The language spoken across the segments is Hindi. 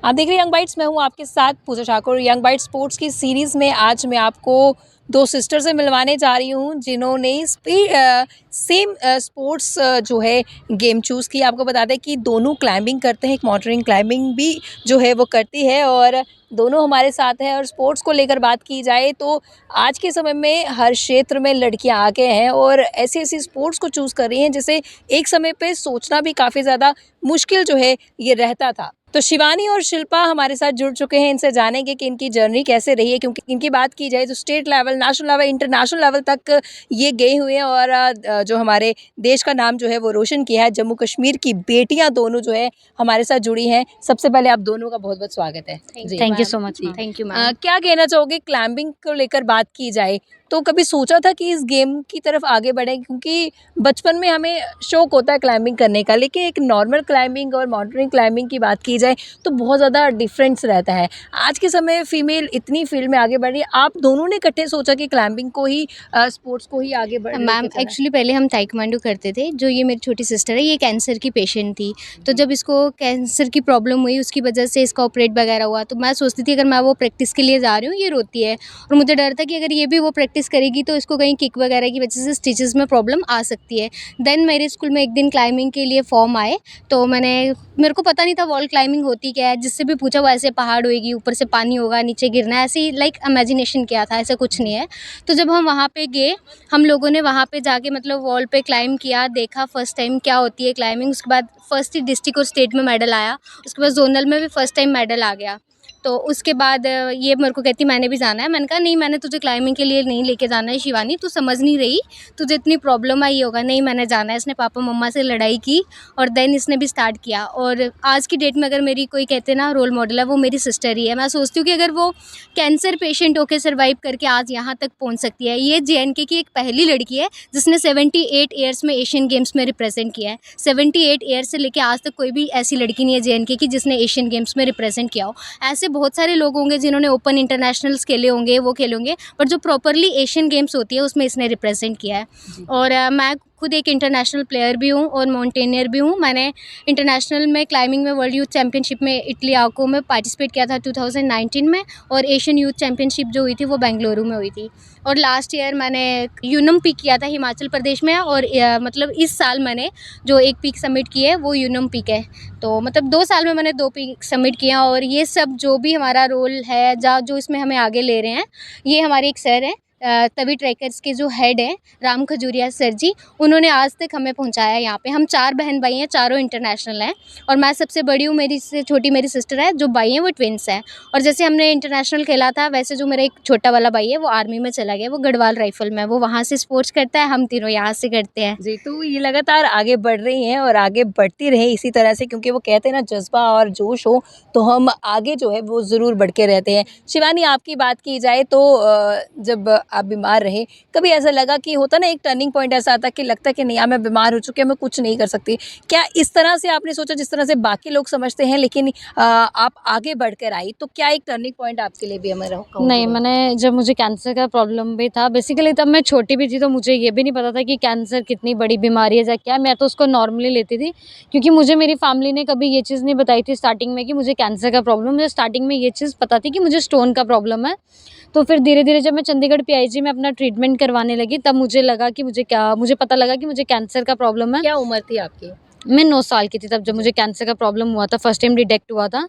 आप देख रहे हैं यंग बाइट्स, मैं हूँ आपके साथ पूजा ठाकुर। यंग बाइट्स स्पोर्ट्स की सीरीज़ में आज मैं आपको दो सिस्टर से मिलवाने जा रही हूँ जिन्होंने सेम स्पोर्ट्स जो है गेम चूज़ की। आपको बता दें कि दोनों क्लाइंबिंग करते हैं, एक माउंटेनियरिंग क्लाइंबिंग भी जो है वो करती है और दोनों हमारे साथ हैं। और स्पोर्ट्स को लेकर बात की जाए तो आज के समय में हर क्षेत्र में लड़कियां आगे हैं और ऐसी ऐसी स्पोर्ट्स को चूज़ कर रही हैं जिसे एक समय पे सोचना भी काफ़ी ज़्यादा मुश्किल जो है ये रहता था। तो शिवानी और शिल्पा हमारे साथ जुड़ चुके हैं। इनसे जानेंगे कि इनकी जर्नी कैसे रही है, क्योंकि इनकी बात की जाए तो state level, national level, international level तक ये गए हुए हैं और जो हमारे देश का नाम जो है वो रोशन किया है। जम्मू कश्मीर की बेटियां दोनों जो है हमारे साथ जुड़ी हैं। सबसे पहले आप दोनों का बहुत बहुत स्वागत है। Thank you so much. Thank you ma'am. क्या कहना चाहोगे क्लाइंबिंग को लेकर बात की जाए तो कभी सोचा था कि इस गेम की तरफ आगे बढ़ें? क्योंकि बचपन में हमें शौक होता है क्लाइंबिंग करने का, लेकिन एक नॉर्मल क्लाइंबिंग और माउंटेनियरिंग क्लाइंबिंग की बात की जाए तो बहुत ज़्यादा डिफरेंस रहता है। आज के समय फीमेल इतनी फील्ड में आगे बढ़ रही है, आप दोनों ने इकट्ठे सोचा कि क्लाइंबिंग को ही स्पोर्ट्स को ही आगे बढ़ मैम एक्चुअली पहले हम ताइक्वांडो करते थे। जो ये मेरी छोटी सिस्टर है ये कैंसर की पेशेंट थी, तो जब इसको कैंसर की प्रॉब्लम हुई उसकी वजह से इसका ऑपरेट वगैरह हुआ, तो मैं सोचती थी अगर मैं वो प्रैक्टिस के लिए जा रही हूँ ये रोती है और मुझे डर था कि अगर ये भी वो प्रैक्टिस करेगी तो इसको कहीं किक वगैरह की वजह से स्टिचेस में प्रॉब्लम आ सकती है। देन मेरे स्कूल में एक दिन क्लाइंबिंग के लिए फॉर्म आए, तो मेरे को पता नहीं था वॉल क्लाइंबिंग होती क्या है। जिससे भी पूछा वो ऐसे पहाड़ होएगी, ऊपर से पानी होगा, नीचे गिरना है, ऐसे ही लाइक इमेजिनेशन किया था, ऐसा कुछ नहीं है। तो जब हम वहाँ पे गए, हम लोगों ने वहाँ पे जाके मतलब वॉल पे क्लाइंब किया, देखा फर्स्ट टाइम क्या होती है क्लाइंबिंग। उसके बाद फर्स्ट ही डिस्ट्रिक्ट और स्टेट में मेडल आया, उसके बाद जोनल में भी फर्स्ट टाइम मेडल आ गया। तो उसके बाद ये मेरे को कहती मैंने भी जाना है। मैंने कहा नहीं, मैंने तुझे क्लाइंबिंग के लिए नहीं लेके जाना है शिवानी, तू समझ नहीं रही, तुझे इतनी प्रॉब्लम आई होगा। नहीं, मैंने जाना है। इसने पापा मम्मा से लड़ाई की और देन इसने भी स्टार्ट किया। और आज की डेट में अगर मेरी कोई कहते ना रोल मॉडल है वो मेरी सिस्टर ही है। मैं सोचती हूँ कि अगर वो कैंसर पेशेंट होकर सर्वाइव करके आज यहाँ तक पहुँच सकती है। ये JNK की एक पहली लड़की है जिसने 78 ईयर्स में एशियन गेम्स में रिप्रेजेंट किया है। 78 ईयर्स से लेकर आज तक कोई भी ऐसी लड़की नहीं है JNK की जिसने एशियन गेम्स में रिप्रेजेंट किया हो। ऐसे बहुत सारे लोग होंगे जिन्होंने ओपन इंटरनेशनल्स खेले होंगे, वो खेले होंगे, पर जो प्रॉपरली एशियन गेम्स होती है उसमें इसने रिप्रेजेंट किया है। और मैं खुद एक इंटरनेशनल प्लेयर भी हूँ और माउंटेनियर भी हूँ। मैंने इंटरनेशनल में क्लाइंबिंग में वर्ल्ड यूथ चैम्पियनशिप में इटली आको में पार्टिसिपेट किया था 2019 में, और एशियन यूथ चैम्पियनशिप जो हुई थी वो बेंगलुरु में हुई थी। और लास्ट ईयर मैंने यूनम पीक किया था हिमाचल प्रदेश में, और मतलब इस साल मैंने जो एक पीक सबमिट की है वो यूनम पीक है। तो मतलब 2 साल में मैंने 2 पीक सबमिट किया। और ये सब जो भी हमारा रोल है जो इसमें हमें आगे ले रहे हैं, ये हमारे एक सर हैं तवी ट्रैकर्स के जो हेड हैं राम खजूरिया सर जी, उन्होंने आज तक हमें पहुंचाया यहाँ पे। हम 4 बहन भाई हैं, चारों इंटरनेशनल हैं और मैं सबसे बड़ी हूँ। मेरी से छोटी मेरी सिस्टर है, जो भाई हैं वो ट्विंस हैं। और जैसे हमने इंटरनेशनल खेला था, वैसे जो मेरा एक छोटा वाला भाई है वो आर्मी में चला गया, वो गढ़वाल राइफल में, वो वहाँ से स्पोर्ट्स करता है, हम तीनों यहाँ से करते हैं जी। तो ये लगातार आगे बढ़ रही हैं और आगे बढ़ती रहे इसी तरह से, क्योंकि वो कहते हैं ना जज्बा और जोश हो तो हम आगे जो है वो ज़रूर बढ़ के रहते हैं। शिवानी, आपकी बात की जाए तो जब आप बीमार रहे, कभी ऐसा लगा कि होता ना एक टर्निंग पॉइंट ऐसा आता कि लगता है कि नहीं, मैं बीमार हो चुकी हूँ, मैं कुछ नहीं कर सकती? क्या इस तरह से आपने सोचा जिस तरह से बाकी लोग समझते हैं, लेकिन आप आगे बढ़कर आई, तो क्या एक टर्निंग पॉइंट आपके लिए भी हमें नहीं, मैंने जब मुझे कैंसर का प्रॉब्लम भी था बेसिकली, तब मैं छोटी भी थी, तो मुझे ये भी नहीं पता था कि कैंसर कितनी बड़ी बीमारी है या क्या। मैं तो उसको नॉर्मली लेती थी, क्योंकि मुझे मेरी फैमिली ने कभी ये चीज़ नहीं बताई थी स्टार्टिंग में कि मुझे कैंसर का प्रॉब्लम। मुझे स्टार्टिंग में ये चीज़ पता थी कि मुझे स्टोन का प्रॉब्लम है। तो फिर धीरे धीरे जब मैं चंडीगढ़ PIG में अपना ट्रीटमेंट करवाने लगी, तब मुझे लगा कि मुझे पता लगा कि मुझे कैंसर का प्रॉब्लम है। क्या उम्र थी आपकी? मैं 9 साल की थी तब जब मुझे कैंसर का प्रॉब्लम हुआ था, फर्स्ट टाइम डिटेक्ट हुआ था।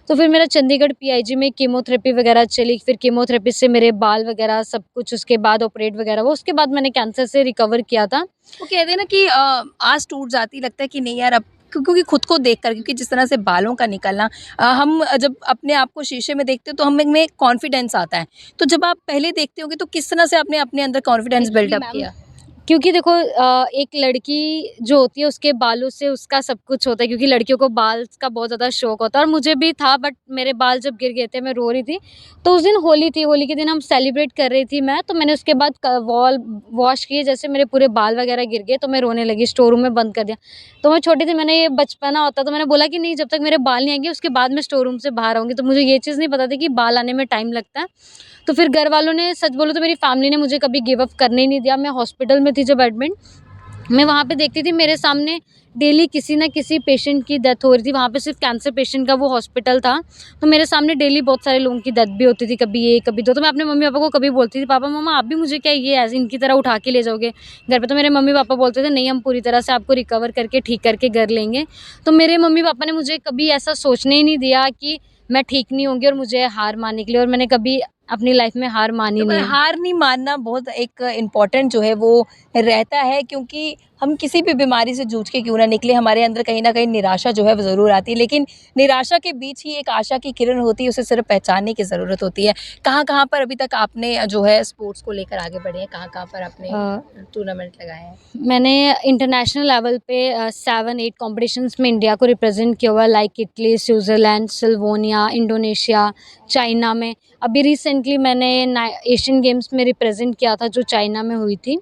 तो फिर मेरा चंडीगढ़ PIG में कीमोथेरेपी वगैरह चली, फिर कीमोथेरेपी से मेरे बाल वगैरह सब कुछ, उसके बाद ऑपरेट वगैरह हुआ, उसके बाद मैंने कैंसर से रिकवर किया था। वो कहते हैं ना कि आस टूट जाती, लगता है कि नहीं यार अब, क्योंकि खुद को देखकर, क्योंकि जिस तरह से बालों का निकलना, हम जब अपने आप को शीशे में देखते हो तो हमें कॉन्फिडेंस आता है। तो जब आप पहले देखते होगे तो किस तरह से आपने अपने अंदर कॉन्फिडेंस बिल्डअप किया? क्योंकि देखो एक लड़की जो होती है उसके बालों से उसका सब कुछ होता है, क्योंकि लड़कियों को बाल का बहुत ज़्यादा शौक होता है और मुझे भी था। बट मेरे बाल जब गिर गए थे, मैं रो रही थी। तो उस दिन होली थी, होली के दिन हम सेलिब्रेट कर रही थी मैं, तो मैंने उसके बाद वॉल वॉश किए, जैसे मेरे पूरे बाल वगैरह गिर गए तो मैं रोने लगी, स्टोर रूम में बंद कर दिया। तो मैं छोटी थी, मैंने ये बचपना होता तो मैंने बोला कि नहीं, जब तक मेरे बाल नहीं आएंगे उसके बाद मैं स्टोर रूम से बाहर आऊँगी। तो मुझे ये चीज़ नहीं पता थी कि बाल आने में टाइम लगता है। तो फिर घर वालों ने, सच बोलो तो मेरी फैमिली ने मुझे कभी गिव अप करने ही नहीं दिया। मैं हॉस्पिटल में थी जब एडमिट, मैं वहाँ पे देखती थी मेरे सामने डेली किसी ना किसी पेशेंट की डेथ हो रही थी। वहाँ पे सिर्फ कैंसर पेशेंट का वो हॉस्पिटल था, तो मेरे सामने डेली बहुत सारे लोगों की डेथ भी होती थी, कभी एक कभी दो। तो मैं अपने मम्मी पापा को कभी बोलती थी, पापा मम्मा आप भी मुझे क्या ये ऐसे इनकी तरह उठा के ले जाओगे घर पे? तो मेरे मम्मी पापा बोलते थे नहीं, हम पूरी तरह से आपको रिकवर करके ठीक करके घर लेंगे। तो मेरे मम्मी पापा ने मुझे कभी ऐसा सोचने ही नहीं दिया कि मैं ठीक नहीं होंगी और मुझे हार मानने के लिए, और मैंने कभी अपनी लाइफ में हार मानी तो नहीं है। हार नहीं मानना बहुत एक इम्पोर्टेंट जो है वो रहता है, क्योंकि हम किसी भी बीमारी से जूझ के क्यों ना निकले, हमारे अंदर कहीं ना कहीं निराशा जो है वो ज़रूर आती है, लेकिन निराशा के बीच ही एक आशा की किरण होती है, उसे सिर्फ पहचानने की ज़रूरत होती है। कहाँ कहाँ पर अभी तक आपने जो है स्पोर्ट्स को लेकर आगे बढ़े हैं, कहाँ कहाँ पर आपने टूर्नामेंट लगाए हैं? मैंने इंटरनेशनल लेवल पे 7-8 कॉम्पिटिशन्स में इंडिया को रिप्रेजेंट किया हुआ है, like Italy, Switzerland, Slovenia, Indonesia, China में। अभी रिसेंटली मैंने एशियन गेम्स में रिप्रेजेंट किया था जो चाइना में हुई थी,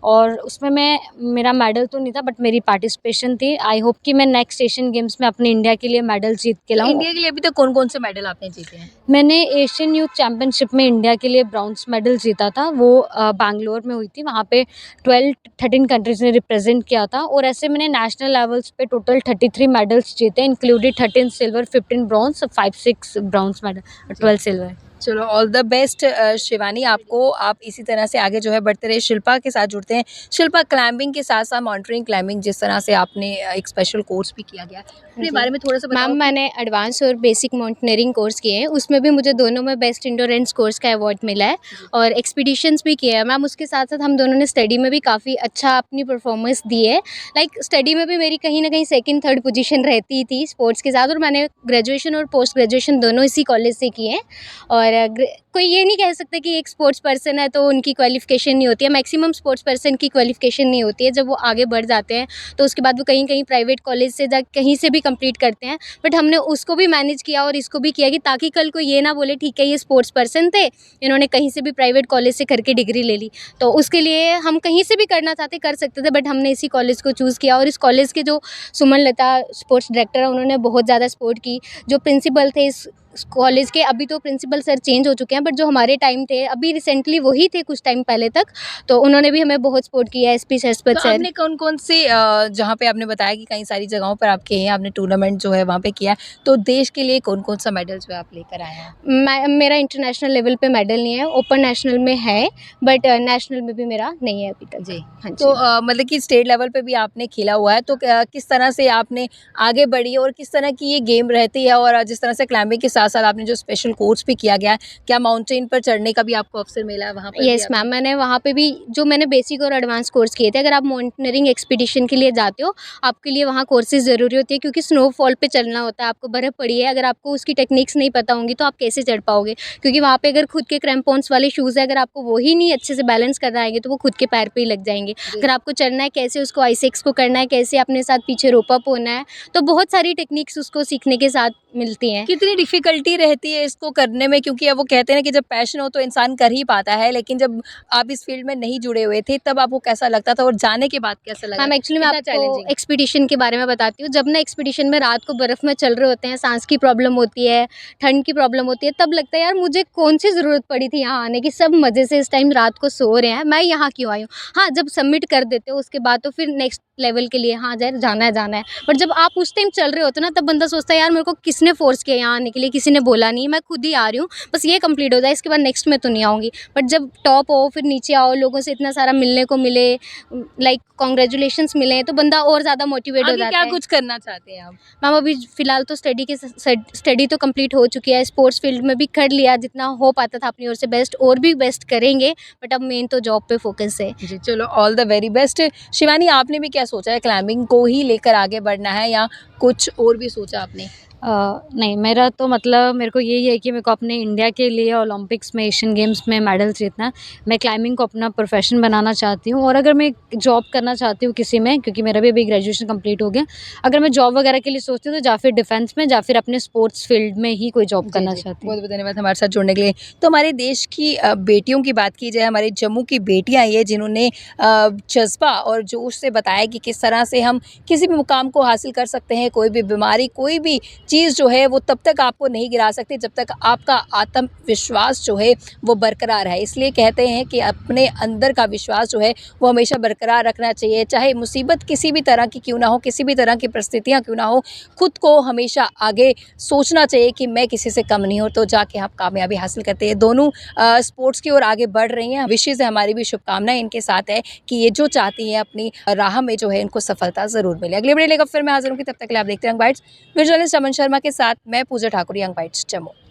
और उसमें मेरा मेडल तो नहीं था बट मेरी पार्टिसिपेशन थी। आई होप कि मैं नेक्स्ट एशियन गेम्स में अपने इंडिया के लिए मेडल जीत के तो लाऊं। इंडिया के लिए अभी तक कौन कौन से मेडल आपने जीते हैं? मैंने एशियन यूथ चैम्पियनशिप में इंडिया के लिए ब्रॉन्ज मेडल जीता था, वो बैंगलोर में हुई थी। वहाँ पे 12-13 कंट्रीज ने रिप्रेजेंट किया था, और ऐसे मैंने नेशनल लेवल्स पे टोटल 33 मेडल्स जीते, included 13 silver, 15 bronze, 5-6 bronze medal, 12 silver. चलो ऑल द बेस्ट शिवानी आपको, आप इसी तरह से आगे जो है बढ़ते रहे। शिल्पा के साथ जुड़ते हैं। शिल्पा, क्लाइंबिंग के साथ साथ माउंटेनियरिंग क्लाइंबिंग जिस तरह से आपने एक स्पेशल कोर्स भी किया गया है, अपने जी। बारे में थोड़ा सा बताओ। मैम मैंने एडवांस और बेसिक माउंटेनियरिंग कोर्स किए हैं, उसमें भी मुझे दोनों में बेस्ट इंडोरेंस कोर्स का अवार्ड मिला है, और एक्सपीडिशंस भी किए हैं मैम। उसके साथ साथ हम दोनों ने स्टडी में भी काफ़ी अच्छा अपनी परफॉर्मेंस दी है। लाइक स्टडी में भी मेरी कहीं ना कहीं सेकंड थर्ड पोजीशन रहती थी स्पोर्ट्स के साथ, और मैंने ग्रेजुएशन और पोस्ट ग्रेजुएशन दोनों इसी कॉलेज से किए हैं। और कोई ये नहीं कह सकता कि एक स्पोर्ट्स पर्सन है तो उनकी क्वालिफिकेशन नहीं होती है। मैक्सिमम स्पोर्ट्स पर्सन की क्वालिफिकेशन नहीं होती है, जब वो आगे बढ़ जाते हैं तो उसके बाद वो कहीं कहीं प्राइवेट कॉलेज से जा कहीं से भी कंप्लीट करते हैं। बट हमने उसको भी मैनेज किया और इसको भी किया कि ताकि कल को ये ना बोले ठीक है ये स्पोर्ट्स पर्सन थे, इन्होंने कहीं से भी प्राइवेट कॉलेज से करके डिग्री ले ली। तो उसके लिए हम कहीं से भी करना चाहते कर सकते थे, बट हमने इसी कॉलेज को चूज़ किया। और इस कॉलेज के जो सुमन लता स्पोर्ट्स डायरेक्टर है, उन्होंने बहुत ज़्यादा सपोर्ट की। जो प्रिंसिपल थे इस कॉलेज के, अभी तो प्रिंसिपल सर चेंज हो चुके हैं, बट जो हमारे टाइम थे अभी रिसेंटली वही थे कुछ टाइम पहले तक, तो उन्होंने भी हमें बहुत सपोर्ट किया है। एसपी शरपत तो सर। आपने कौन कौन से जहाँ पे आपने बताया कि कई सारी जगहों पर आपके हैं, आपने टूर्नामेंट जो है वहाँ पे किया है, तो देश के लिए कौन कौन सा मेडल जो है आप लेकर आए हैं? मेरा इंटरनेशनल लेवल पे मेडल नहीं है, ओपन नेशनल में है, बट नेशनल में भी मेरा नहीं है अभी तक। जी। हाँ जी। तो मतलब कि स्टेट लेवल पे भी आपने खेला हुआ है, तो किस तरह से आपने आगे बढ़ी और किस तरह की ये गेम रहती है, और जिस तरह से क्लाइंबिंग के साथ साथ आपने जो स्पेशल कोर्स भी किया गया है, क्या माउंटेन पर चढ़ने का भी आपको अवसर मिला है वहाँ पर? यस मैम, मैंने वहाँ पे भी जो मैंने बेसिक और एडवांस कोर्स किए थे। अगर आप माउंटेनियरिंग एक्सपीडिशन के लिए जाते हो, आपके लिए वहाँ कोर्सेज ज़रूरी होती है, क्योंकि स्नोफॉल पे चलना होता है, आपको बर्फ़ पड़ी है, अगर आपको उसकी टेक्निक्स नहीं पता होंगी तो आप कैसे चढ़ पाओगे? क्योंकि वहाँ पे अगर खुद के क्रैम्पॉन्स वाले शूज़ है, अगर आपको वही नहीं अच्छे से बैलेंस करना आएंगे तो वो खुद के पैर पे ही लग जाएंगे। अगर आपको चढ़ना है, कैसे उसको आइसेक्स को करना है, कैसे अपने साथ पीछे रोप अप होना है, तो बहुत सारी टेक्निक्स उसको सीखने के साथ मिलती हैं। कितनी डिफ़िकल्टी रहती है इसको करने में? क्योंकि अब वो कहते हैं ना कि जब पैशन हो तो इंसान कर ही पाता है, लेकिन जब आप इस फील्ड में नहीं जुड़े हुए थे तब आपको कैसा लगता था और जाने के बाद कैसा लगा? मैम एक्चुअली मैं कितना आपको चैलेंजिंग? एक्सपीडिशन के बारे में बताती हूँ। जब ना एक्सपीडिशन में रात को बर्फ़ में चल रहे होते हैं, सांस की प्रॉब्लम होती है, ठंड की प्रॉब्लम होती है, तब लगता है यार मुझे कौन सी ज़रूरत पड़ी थी यहाँ आने की, सब मज़े से इस टाइम रात को सो रहे हैं, मैं यहाँ क्यों आई हूँ। हाँ, जब सबमिट कर देते हो उसके बाद तो फिर नेक्स्ट लेवल के लिए हाँ जाए जाना है। बट जब आप उस टाइम चल रहे होते हो ना, तब बंदा सोचता है यार मेरे को किसने फ़ोर्स किया यहाँ आने के लिए, किसी ने बोला नहीं, मैं खुद ही आ रही हूँ, बस ये कंप्लीट हो जाए, इसके बाद नेक्स्ट में तो नहीं आऊँगी। बट जब टॉप हो, फिर नीचे आओ, लोगों से इतना सारा मिलने को मिले, लाइक कॉन्ग्रेचुलेशंस मिले, तो बंदा और ज़्यादा मोटिवेट हो आगे जाता क्या है। कुछ करना चाहते हैं आप? मैम अभी फ़िलहाल तो स्टडी तो कंप्लीट हो चुकी है, स्पोर्ट्स फील्ड में भी कर लिया, जितना हो पाता था अपनी ओर से बेस्ट, और भी बेस्ट करेंगे, बट अब मेन तो जॉब पे फोकस है। जी, चलो all the very best. Shivani, आपने भी क्या सोचा है, क्लाइंबिंग को ही लेकर आगे बढ़ना है या कुछ और भी सोचा आपने? नहीं, मेरा तो मतलब मेरे को यही है कि मेरे को अपने इंडिया के लिए ओलंपिक्स में, एशियन गेम्स में मेडल जीतना है। मैं क्लाइंबिंग को अपना प्रोफेशन बनाना चाहती हूँ, और अगर मैं जॉब करना चाहती हूँ किसी में, क्योंकि मेरा भी अभी ग्रेजुएशन कंप्लीट हो गया, अगर मैं जॉब वगैरह के लिए सोचती हूँ तो या फिर डिफेंस में या फिर अपने स्पोर्ट्स फील्ड में ही कोई जॉब करना चाहती हूँ। बहुत बहुत धन्यवाद हमारे साथ जुड़ने के लिए। तो हमारे देश की बेटियों की बात की जाए, हमारे जम्मू की बेटियां ये जिन्होंने जज्बा और जोश से बताया कि किस तरह से हम किसी भी मुकाम को हासिल कर सकते हैं, कोई भी बीमारी, कोई भी चीज़ जो है वो तब तक आपको नहीं गिरा सकती जब तक आपका आत्मविश्वास जो है वो बरकरार है। इसलिए कहते हैं कि अपने अंदर का विश्वास जो है वो हमेशा बरकरार रखना चाहिए, चाहे मुसीबत किसी भी तरह की क्यों ना हो, किसी भी तरह की परिस्थितियाँ क्यों ना हो, खुद को हमेशा आगे सोचना चाहिए कि मैं किसी से कम नहीं हूँ, तो जाके आप कामयाबी हासिल करते हैं। दोनों स्पोर्ट्स की ओर आगे बढ़ रही हैं। विशेज़ है, हमारी भी शुभकामनाएं इनके साथ है कि ये जो चाहती हैं अपनी राह में जो है इनको सफलता ज़रूर मिले। अगली वीडियो लेकर फिर मैं हाजिर हूँ, तब तक के लिए आप देखते हैं यंग बाइट्स। वीडियो जर्नलिस्ट अमन शर्मा के साथ मैं पूजा ठाकुर, यंग बाइट्स जम्मू।